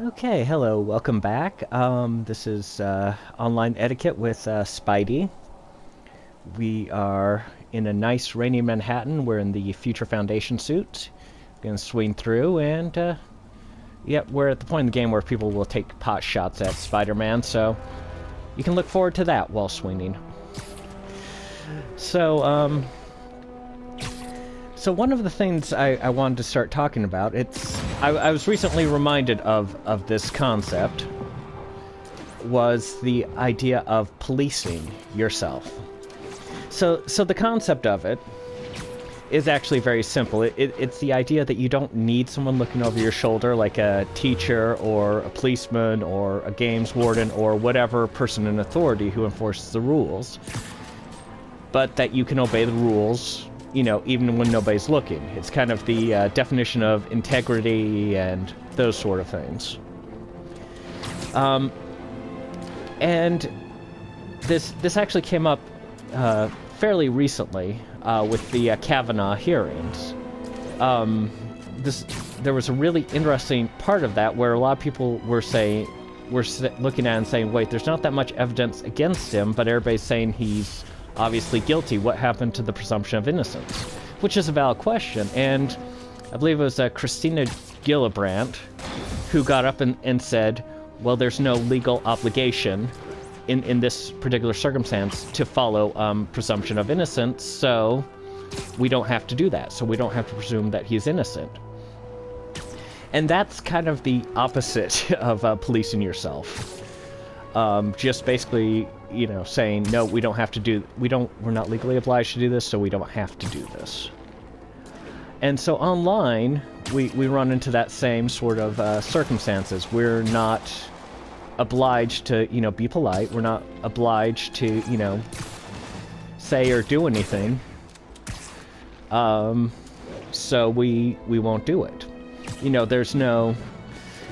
Okay, hello, welcome back. This is Online Etiquette with Spidey. We are in a nice rainy Manhattan. We're in the Future Foundation suit. Gonna swing through, and yep, we're at the point in the game where people will take pot shots at Spider-Man, so you can look forward to that while swinging. So one of the things I wanted to start talking about, I was recently reminded of this concept, was the idea of policing yourself. So the concept of it is actually very simple. It's the idea that you don't need someone looking over your shoulder like a teacher or a policeman or a games warden or whatever person in authority who enforces the rules, but that you can obey the rules, you know, even when nobody's looking. It's kind of the definition of integrity and those sort of things. And this actually came up fairly recently with the Cavanaugh hearings. There was a really interesting part of that where a lot of people were looking at it and saying, wait, there's not that much evidence against him, but everybody's saying he's obviously guilty. What happened to the presumption of innocence? Which is a valid question, and I believe it was Christina Gillibrand who got up and said, well, there's no legal obligation in this particular circumstance to follow presumption of innocence, so we don't have to do that, so we don't have to presume that he's innocent. And that's kind of the opposite of policing yourself. Just basically, you know, saying, no, we don't have to do, we're not legally obliged to do this, so we don't have to do this. And so online, we run into that same sort of circumstances. We're not obliged to, you know, be polite. We're not obliged to, you know, say or do anything. So we won't do it. You know, there's no...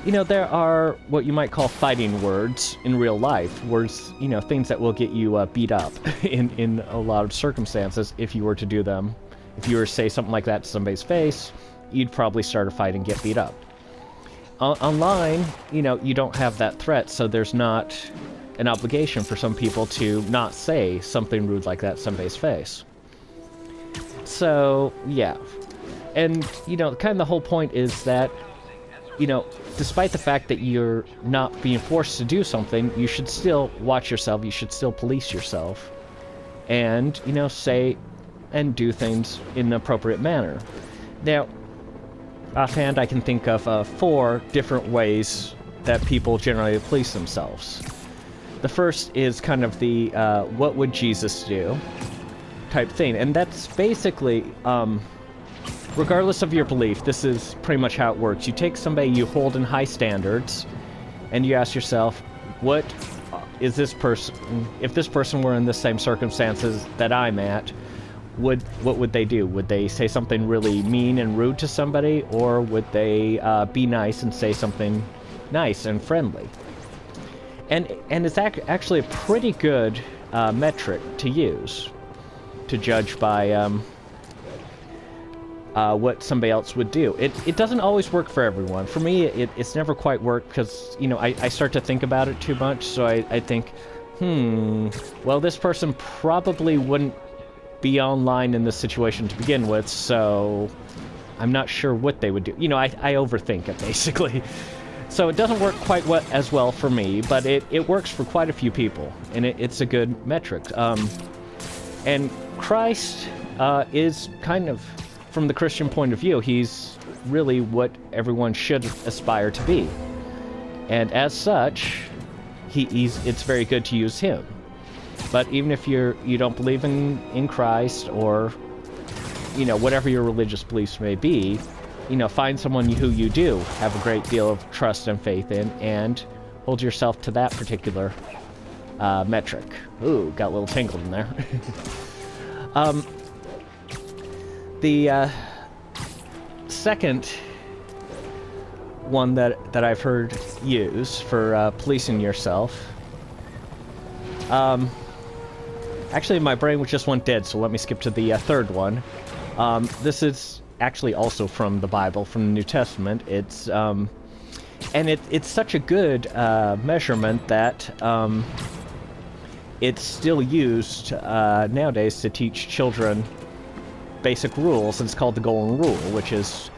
You know, there are what you might call fighting words in real life. Words, you know, things that will get you beat up in a lot of circumstances if you were to do them. If you were to say something like that to somebody's face, you'd probably start a fight and get beat up. Online, you know, you don't have that threat, so there's not an obligation for some people to not say something rude like that to somebody's face. So, yeah. And, you know, kind of the whole point is that, you know, despite the fact that you're not being forced to do something, you should still watch yourself, you should still police yourself, and, you know, say and do things in an appropriate manner. Now, offhand, I can think of 4 different ways that people generally police themselves. The first is kind of the, what would Jesus do type thing, and that's basically, regardless of your belief, this is pretty much how it works. You take somebody you hold in high standards, and you ask yourself, what is this person, if this person were in the same circumstances that I'm at, what would they do? Would they say something really mean and rude to somebody, or would they be nice and say something nice and friendly? And it's actually a pretty good metric to use to judge by what somebody else would do. It doesn't always work for everyone. For me, it's never quite worked because, you know, I start to think about it too much, so I think, well, this person probably wouldn't be online in this situation to begin with, so I'm not sure what they would do. You know, I overthink it, basically. So it doesn't work quite as well for me, but it works for quite a few people, and it's a good metric. And Christ is kind of, from the Christian point of view, he's really what everyone should aspire to be. And as such, it's very good to use him. But even if you don't believe in Christ, or, you know, whatever your religious beliefs may be, you know, find someone who you do have a great deal of trust and faith in, and hold yourself to that particular metric. Ooh, got a little tingle in there. The second one that I've heard use for policing yourself, actually my brain just went dead, so let me skip to the third one. This is actually also from the Bible, from the New Testament. It's And it's such a good measurement that it's still used nowadays to teach children basic rules. It's called the Golden Rule, which is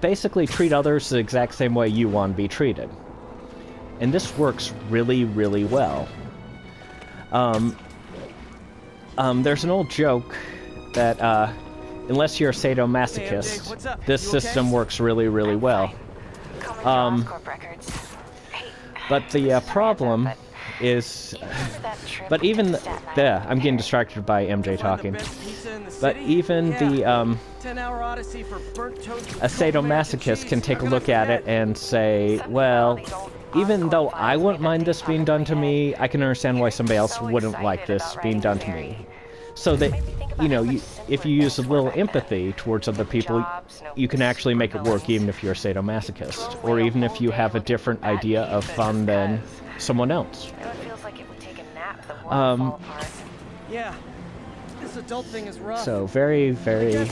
basically treat others the exact same way you want to be treated. And this works really, really well. There's an old joke that unless you're a sadomasochist, hey, this system works really, really well. But the problem is, but even I'm getting distracted by MJ talking. But even a sadomasochist can take a look at it and say, well, even though I wouldn't mind this being done to me, I can understand why somebody else wouldn't like this being done to me. So that, if you use a little empathy towards other people, you can actually make it work even if you're a sadomasochist, or even if you have a different idea of fun than someone else. Yeah, this adult thing is rough. So very, very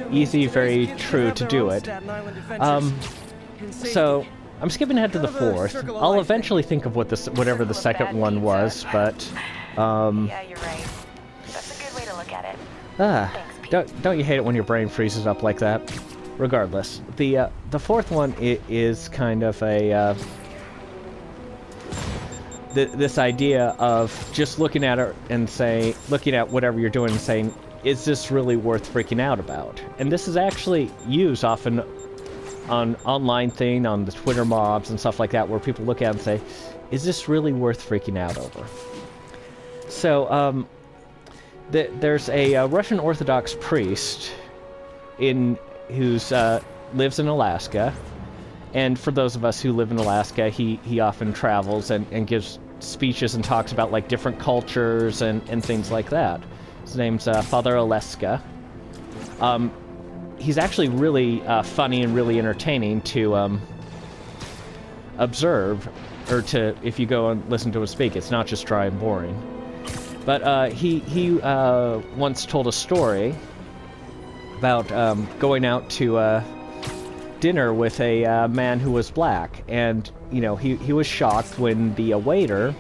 easy, very true to do it. So I'm skipping ahead to the fourth. I'll eventually think of whatever the second one was, but yeah, you're right. That's a good way to look at it. Don't you hate it when your brain freezes up like that? Regardless, the fourth one is kind of a this idea of just looking at it and looking at whatever you're doing and saying, is this really worth freaking out about? And this is actually used often on online thing, on the Twitter mobs and stuff like that, where people look at it and say, is this really worth freaking out over? So, there's a Russian Orthodox priest who's lives in Alaska, and for those of us who live in Alaska, he often travels and gives speeches and talks about like different cultures and things like that. His name's Father Oleska. He's actually really funny and really entertaining to observe, or if you go and listen to him speak. It's not just dry and boring. But he once told a story about going out to dinner with a man who was black, and he was shocked when the waiter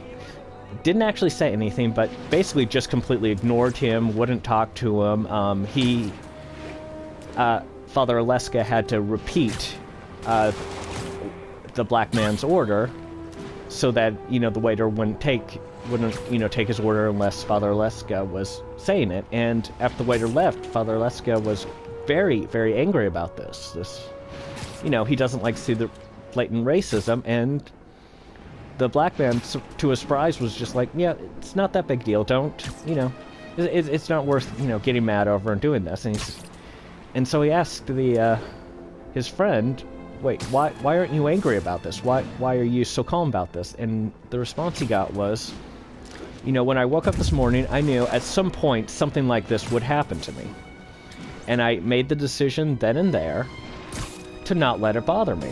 didn't actually say anything, but basically just completely ignored him, wouldn't talk to him. Father Oleska had to repeat the black man's order so that the waiter wouldn't take his order unless Father Oleska was saying it. And after the waiter left, Father Oleska was very, very angry about this. He doesn't like to see the blatant racism, and the black man, to his surprise, was just like, yeah, it's not that big deal. It's not worth getting mad over and doing this. And so he asked his friend, wait, why aren't you angry about this? Why are you so calm about this? And the response he got was, when I woke up this morning, I knew at some point something like this would happen to me. And I made the decision then and there to not let it bother me.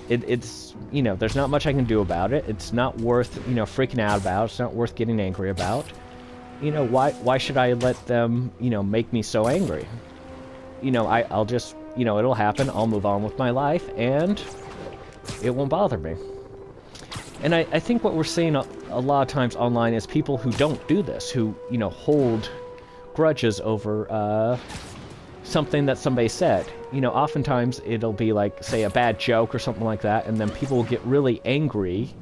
It's there's not much I can do about it. It's not worth, freaking out about. It's not worth getting angry about. Why should I let them, make me so angry? I'll just, it'll happen. I'll move on with my life, and it won't bother me. And I think what we're seeing a lot of times online is people who don't do this, who, hold grudges over something that somebody said. Oftentimes it'll be like, say, a bad joke or something like that, and then people will get really angry,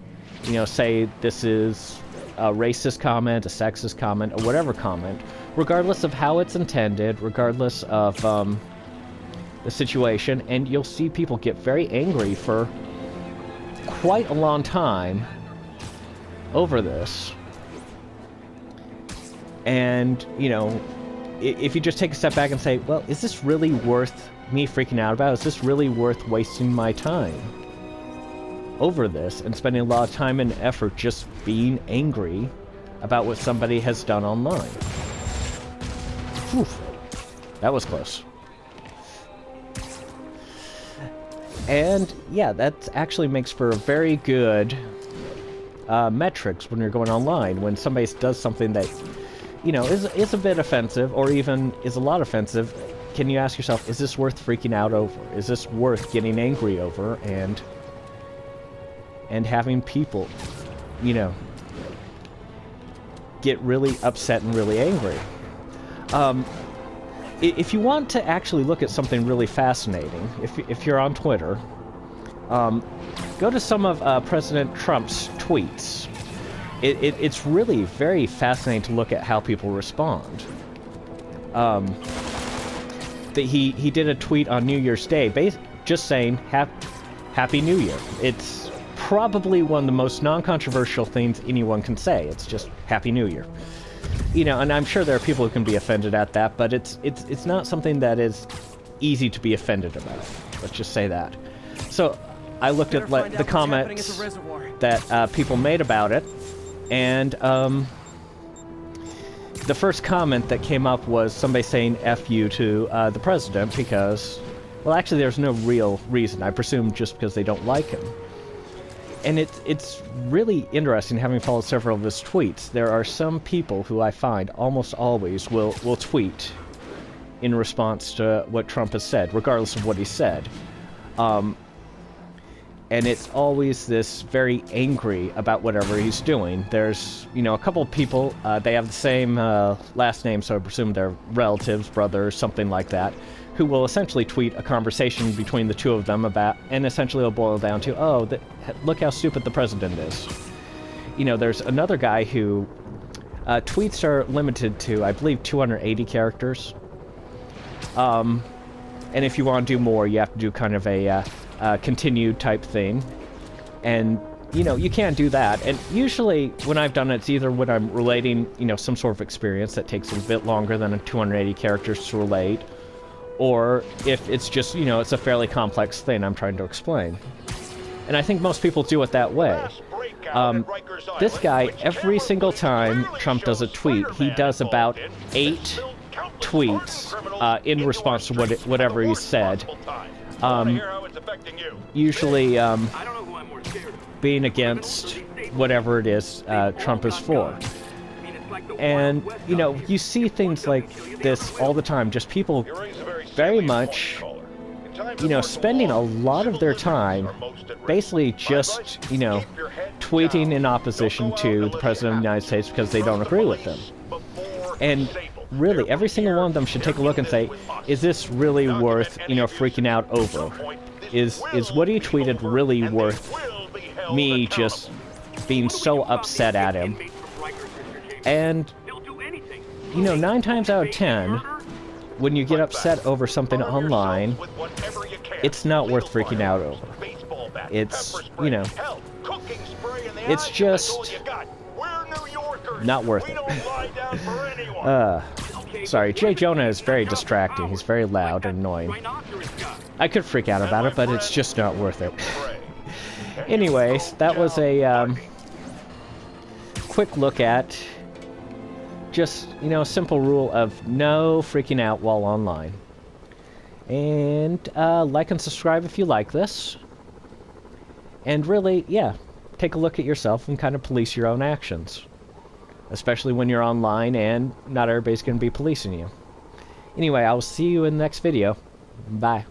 say this is a racist comment, a sexist comment, or whatever comment, regardless of how it's intended, regardless of the situation, and you'll see people get very angry for quite a long time over this. And, if you just take a step back and say, well, is this really worth me freaking out about? Is this really worth wasting my time over this and spending a lot of time and effort just being angry about what somebody has done online? Whew. That was close. And yeah, that actually makes for a very good metrics when you're going online. When somebody does something that is a bit offensive, or even is a lot offensive, can you ask yourself, is this worth freaking out over? Is this worth getting angry over? And and having people, you know, get really upset and really angry. If you want to actually look at something really fascinating, if you're on Twitter, go to some of President Trump's tweets. It's really very fascinating to look at how people respond. He did a tweet on New Year's Day, just saying Happy New Year. It's probably one of the most non-controversial things anyone can say. It's just Happy New Year. You know, and I'm sure there are people who can be offended at that, but it's not something that is easy to be offended about. Let's just say that. So I looked at the comments that people made about it, and the first comment that came up was somebody saying F you to the president because, well, actually there's no real reason. I presume just because they don't like him. And it's really interesting, having followed several of his tweets. There are some people who I find almost always will tweet in response to what Trump has said, regardless of what he said. And it's always this very angry about whatever he's doing. There's, you know, a couple of people, they have the same last name, so I presume they're relatives, brothers, something like that, who will essentially tweet a conversation between the two of them about, and essentially it'll boil down to, oh, look how stupid the president is. You know, there's another guy who, tweets are limited to, I believe, 280 characters. And if you want to do more, you have to do kind of a continued type thing. And, you know, you can't do that. And usually when I've done it, it's either when I'm relating, you know, some sort of experience that takes a bit longer than 280 characters to relate, or if it's just, you know, it's a fairly complex thing I'm trying to explain. And I think most people do it that way. This guy, every single time Trump does a tweet, he does about 8 tweets in response to whatever he said. Usually being against whatever it is Trump is for. And, you know, you see things like this all the time, just people very much, you know, spending a lot of their time basically just, you know, tweeting in opposition to the President of the United States because they don't agree with him. And really, every single one of them should take a look and say, is this really worth, you know, freaking out over? Is what he tweeted really worth me just being so upset at him? And, you know, 9 times out of 10, when you get upset over something online, it's not worth freaking out over. It's, you know, it's just not worth it. Sorry, Jay Jonah is very distracting. He's very loud and annoying. I could freak out about it, but it's just not worth it. Anyways, that was a quick look at just, you know, a simple rule of no freaking out while online. And like and subscribe if you like this. And really, yeah, take a look at yourself and kind of police your own actions. Especially when you're online and not everybody's going to be policing you. Anyway, I will see you in the next video. Bye.